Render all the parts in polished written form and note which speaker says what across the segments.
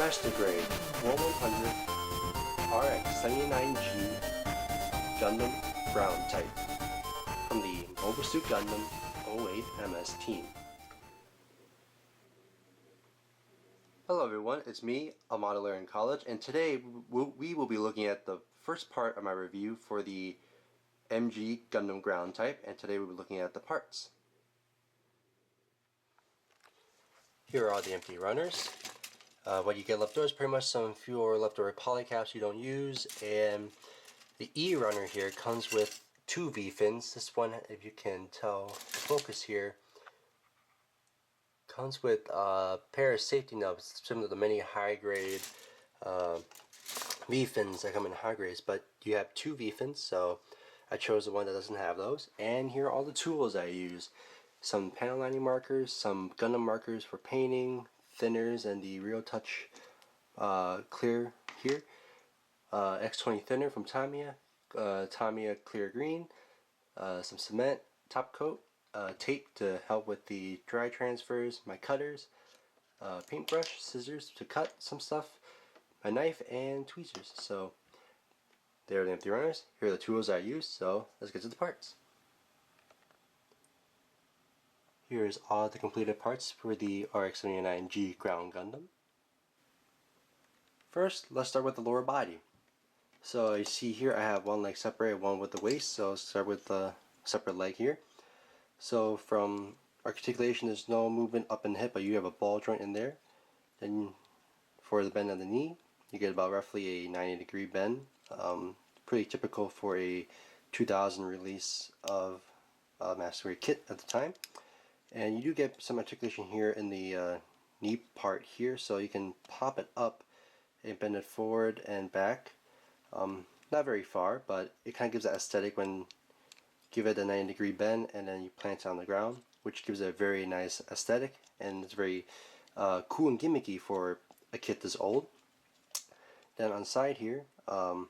Speaker 1: Master Grade 1100 RX-79G Gundam Ground Type from the Mobile Suit Gundam 08 MS team. Hello everyone, it's me, Amada in college, and today we will be looking at the first part of my review for the MG Gundam Ground Type, and today we'll be looking at the parts. Here are the empty runners. What you get left over is pretty much some fewer leftover polycaps you don't use, and the E runner here comes with two V-fins. This one, if you can tell the focus here, comes with a pair of safety nubs similar to many high-grade V-fins that come in high grades, but you have two V-fins, so I chose the one that doesn't have those. And here are all the tools I use. Some panel lining markers, some Gundam markers for painting, thinners, and the Real Touch clear here. X20 thinner from Tamiya, Tamiya clear green, some cement top coat, tape to help with the dry transfers, my cutters, paintbrush, scissors to cut some stuff, my knife, and tweezers. So there are the empty runners. Here are the tools I use, so let's get to the parts. Here's all the completed parts for the RX-79G Ground Gundam. First, let's start with the lower body. So you see here I have one leg separated, one with the waist, so I'll start with the separate leg here. So from articulation, there's no movement up in the hip, but you have a ball joint in there. Then for the bend of the knee, you get about roughly a 90-degree bend. Pretty typical for a 2000 release of Master Grade kit at the time. And you do get some articulation here in the knee part here, so you can pop it up and bend it forward and back. Not very far, but it kind of gives that aesthetic when give it a 90-degree bend and then you plant it on the ground, which gives it a very nice aesthetic, and it's very cool and gimmicky for a kit this old. Then on the side here, the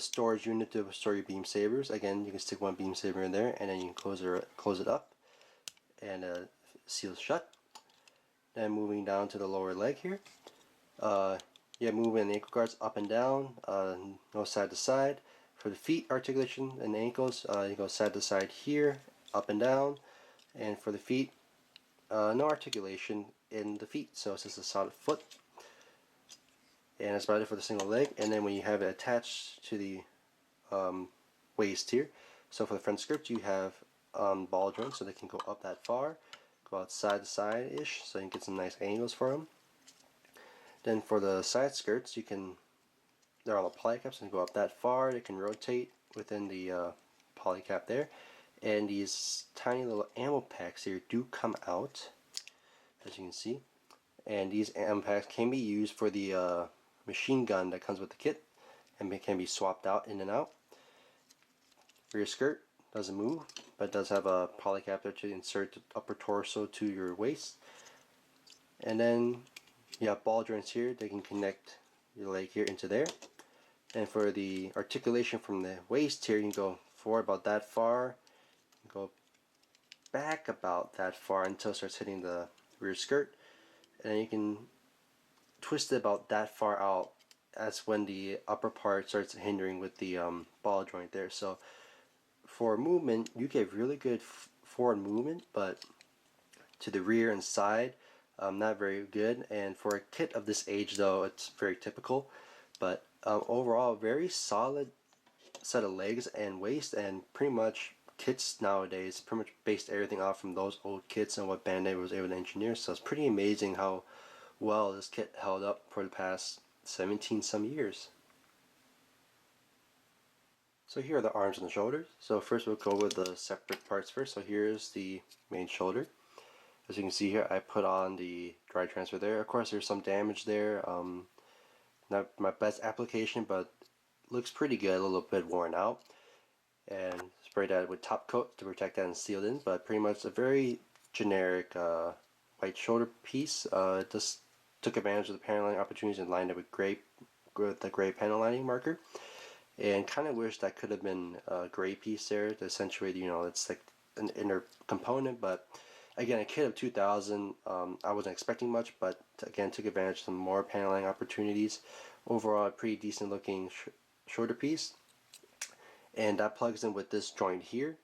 Speaker 1: storage unit to store your beam sabers. Again, you can stick one beam saber in there, and then you can close it up and seal shut. Then moving down to the lower leg here, moving the ankle guards up and down, no side to side. For the feet articulation and the ankles, you go side to side here, up and down. And for the feet, no articulation in the feet, so it's just a solid foot. And that's about it for the single leg. And then when you have it attached to the waist here, so for the front skirt you have ball joints, so they can go up that far, go out side to side ish, so you can get some nice angles for them. Then for the side skirts, they're all polycaps and go up that far. They can rotate within the polycap there. And these tiny little ammo packs here do come out, as you can see. And these ammo packs can be used for the machine gun that comes with the kit, and it can be swapped out in and out. Rear skirt doesn't move, but it does have a polycap there to insert the upper torso to your waist. And then you have ball joints here. They can connect your leg here into there. And for the articulation from the waist here, you can go forward about that far, go back about that far until it starts hitting the rear skirt, and then you can twist it about that far out. That's when the upper part starts hindering with the ball joint there. So for movement, you get really good forward movement, but to the rear and side, not very good. And for a kit of this age though, it's very typical. But overall, very solid set of legs and waist, and pretty much kits nowadays pretty much based everything off from those old kits and what Bandai was able to engineer. So it's pretty amazing how well this kit held up for the past 17 some years. So here are the arms and the shoulders. So first we'll go with the separate parts first. So here's the main shoulder. As you can see here, I put on the dry transfer there. Of course there's some damage there. Not my best application, but looks pretty good, a little bit worn out. And sprayed that with top coat to protect that and sealed in, but pretty much a very generic white shoulder piece. Just took advantage of the panel lining opportunities and lined it with the gray panel lining marker. And kind of wish that could have been a gray piece there to accentuate, it's like an inner component, but Again, a kit of 2000, I wasn't expecting much, but again, took advantage of some more paneling opportunities. Overall, a pretty decent looking shoulder piece. And that plugs in with this joint here,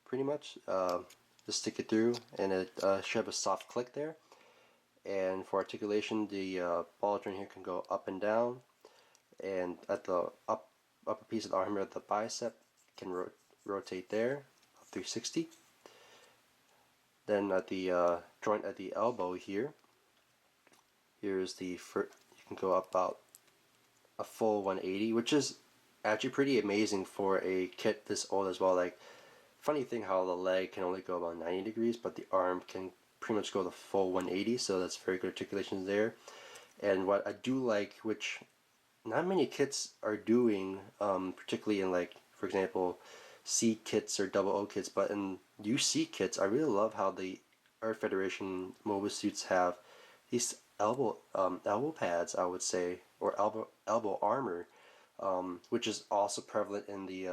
Speaker 1: pretty much. Just stick it through, and it should have a soft click there. And for articulation, the ball joint here can go up and down, and at the upper piece of the arm of the bicep can rotate there, 360. Then at the joint at the elbow here, here's the you can go up about a full 180, which is actually pretty amazing for a kit this old as well. Like, funny thing how the leg can only go about 90 degrees, but the arm can pretty much go the full 180, so that's very good articulations there. And what I do like, which not many kits are doing, particularly in, like, for example, C kits or double O kits, but in UC kits, I really love how the Earth Federation mobile suits have these elbow pads, I would say, or elbow armor, which is also prevalent in the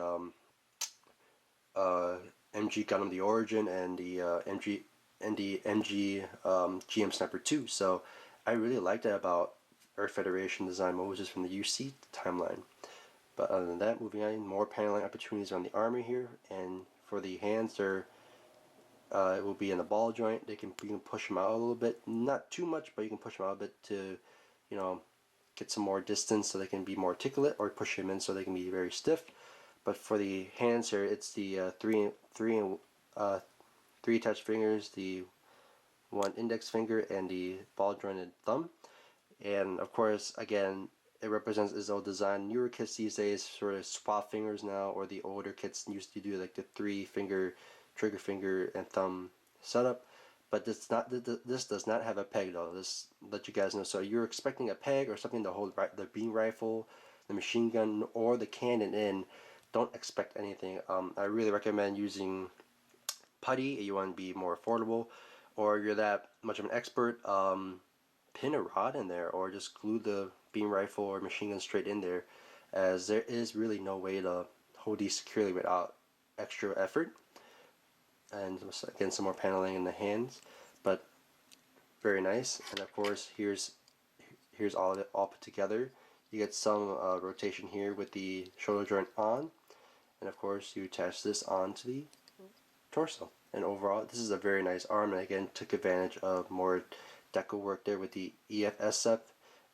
Speaker 1: MG Gundam The Origin and the MG GM Sniper 2. So I really like that about Earth Federation design mobile from the UC timeline. But other than that, moving on, more paneling opportunities on the armor here, and for the hands, it will be in the ball joint. You can push them out a little bit, not too much, but you can push them out a bit to, you know, get some more distance so they can be more articulate, or push them in so they can be very stiff. But for the hands here, it's the three attached fingers, the one index finger, and the ball jointed thumb. And of course, again, it represents its old design. Newer kits these days sort of swap fingers now, or the older kits used to do like the 3-finger trigger finger and thumb setup. But this does not have a peg though. This let you guys know. So you're expecting a peg or something to hold the beam rifle, the machine gun, or the cannon in. Don't expect anything. I really recommend using putty. You want to be more affordable, or you're that much of an expert. Pin a rod in there, or just glue the beam rifle or machine gun straight in there, as there is really no way to hold these securely without extra effort. And again, some more paneling in the hands, but very nice. And of course, here's all of it all put together. You get some rotation here with the shoulder joint on, and of course you attach this onto the torso. And overall, this is a very nice arm, and again, took advantage of more deco work there with the EFSF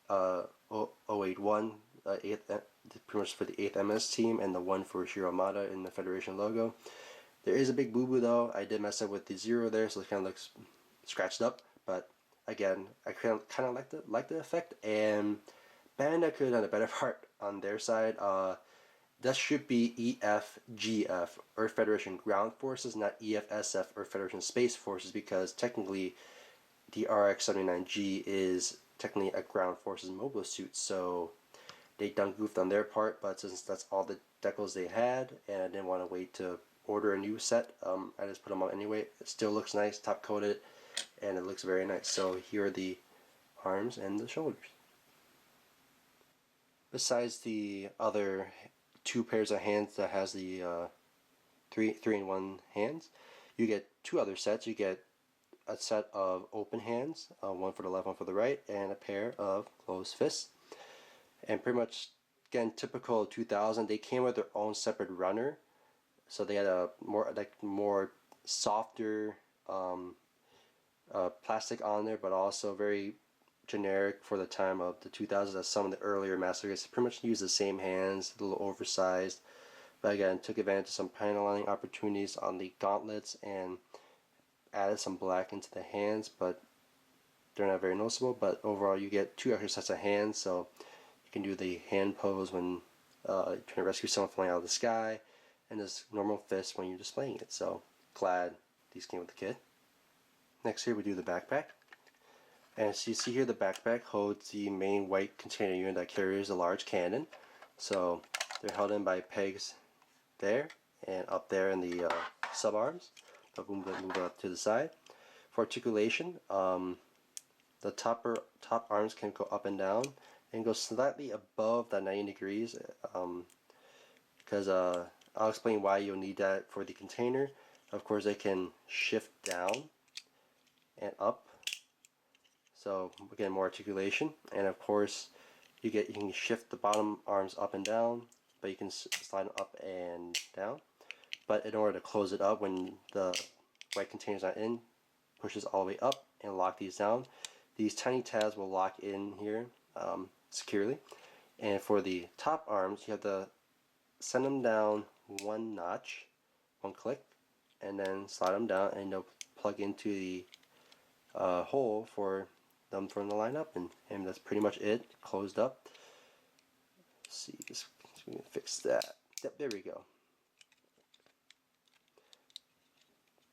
Speaker 1: 081, pretty much for the 8th MS team, and the one for Shiro Amada in the Federation logo. There is a big boo-boo though. I did mess up with the 0 there, so it kind of looks scratched up. But again, I kind of like the effect, and Bandai could have done a better part on their side. That should be EFGF, Earth Federation Ground Forces, not EFSF, Earth Federation Space Forces, because technically the RX-79G is technically a Ground Forces mobile suit, so they done goofed on their part. But since that's all the decals they had, and I didn't want to wait to order a new set, I just put them on anyway. It still looks nice, top coated, and it looks very nice. So here are the arms and the shoulders. Besides the other 2 pairs of hands that has the 3-in-1 hands, you get 2 other sets. You get a set of open hands, one for the left, one for the right, and a pair of closed fists. And pretty much, again, typical 2000, they came with their own separate runner, so they had a more softer plastic on there, but also very generic for the time of the 2000s, as some of the earlier master kits pretty much use the same hands, a little oversized. But again, took advantage of some paneling opportunities on the gauntlets and added some black into the hands, but they're not very noticeable. But overall, you get 2 extra sets of hands, so you can do the hand pose when you're trying to rescue someone flying out of the sky, and this normal fist when you're displaying it. So glad these came with the kit. Next here we do the backpack. And as you see here, the backpack holds the main white container unit that carries a large cannon. So they're held in by pegs there and up there in the sub arms. I'll move up to the side. For articulation, the top arms can go up and down and go slightly above that 90 degrees, because I'll explain why you'll need that for the container. Of course, they can shift down and up. So we get more articulation, and of course you can shift the bottom arms up and down, but you can slide them up and down. But in order to close it up when the white container's not in, pushes all the way up and lock these down. These tiny tabs will lock in here securely. And for the top arms, you have to send them down one notch, one click, and then slide them down, and they'll plug into the hole for them to line up, and that's pretty much it. Closed up. Let's see, we can fix that. Yep, there we go.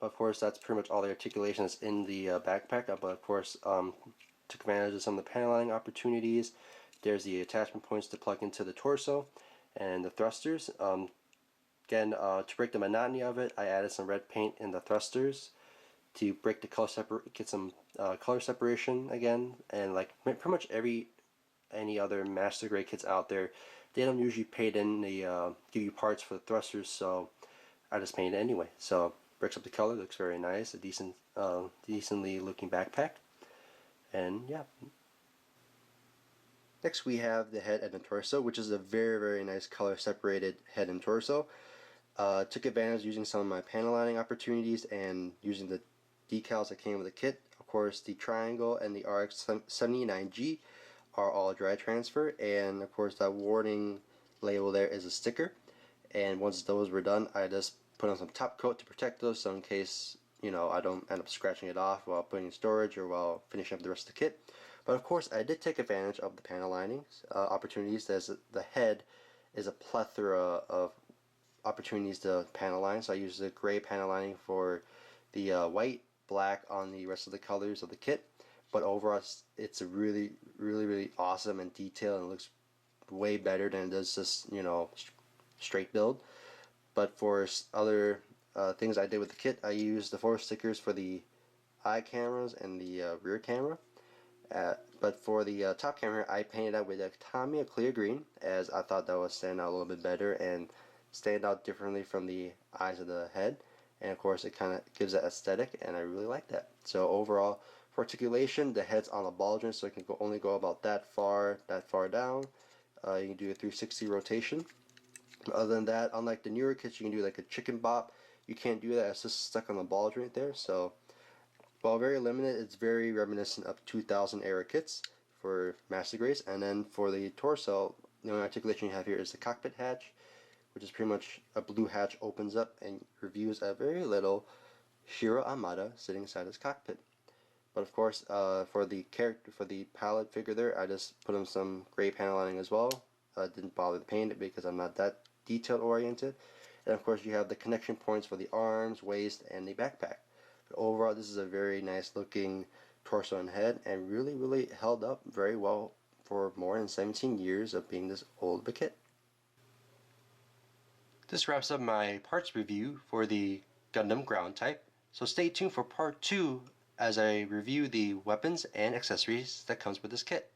Speaker 1: Of course, that's pretty much all the articulations in the backpack. But of course, took advantage of some of the paneling opportunities. There's the attachment points to plug into the torso and the thrusters. Again, to break the monotony of it, I added some red paint in the thrusters to break the color get some color separation again. And like pretty much any other master grade kits out there, they don't usually paint in the give you parts for the thrusters, so I just painted it anyway. So breaks up the color, looks very nice, a decently looking backpack, and yeah. Next we have the head and the torso, which is a very nice color separated head and torso. Took advantage using some of my panel lining opportunities and using the decals that came with the kit. Of course, the triangle and the RX-79G are all dry transfer, and of course that warning label there is a sticker. And once those were done, I just put on some top coat to protect those, so in case I don't end up scratching it off while putting in storage or while finishing up the rest of the kit. But of course, I did take advantage of the panel linings opportunities, as the head is a plethora of opportunities to panel line. So I used the gray panel lining for the white, black on the rest of the colors of the kit. But overall, it's a really awesome and detailed, and looks way better than it does just straight build. But for other things I did with the kit, I used the 4 stickers for the eye cameras and the rear camera. But for the top camera, I painted that with a Tamiya clear green, as I thought that would stand out a little bit better and stand out differently from the eyes of the head. And of course, it kind of gives that aesthetic, and I really like that. So overall, for articulation, the head's on a ball joint, so it can only go about that far down. You can do a 360 rotation. Other than that, unlike the newer kits, you can do like a chicken bop. You can't do that, it's just stuck on the ball joint there. So while very limited, it's very reminiscent of 2000 era kits for master grades. And then for the torso, the only articulation you have here is the cockpit hatch, which is pretty much a blue hatch opens up and reveals a very little Shiro Amada sitting inside his cockpit. But of course, for the palette figure there, I just put on some gray panel lining as well. Didn't bother to paint it because I'm not that detail oriented. And of course, you have the connection points for the arms, waist, and the backpack. But overall, this is a very nice looking torso and head, and really held up very well for more than 17 years of being this old of a kit. This wraps up my parts review for the Gundam Ground Type, so stay tuned for part 2 as I review the weapons and accessories that comes with this kit.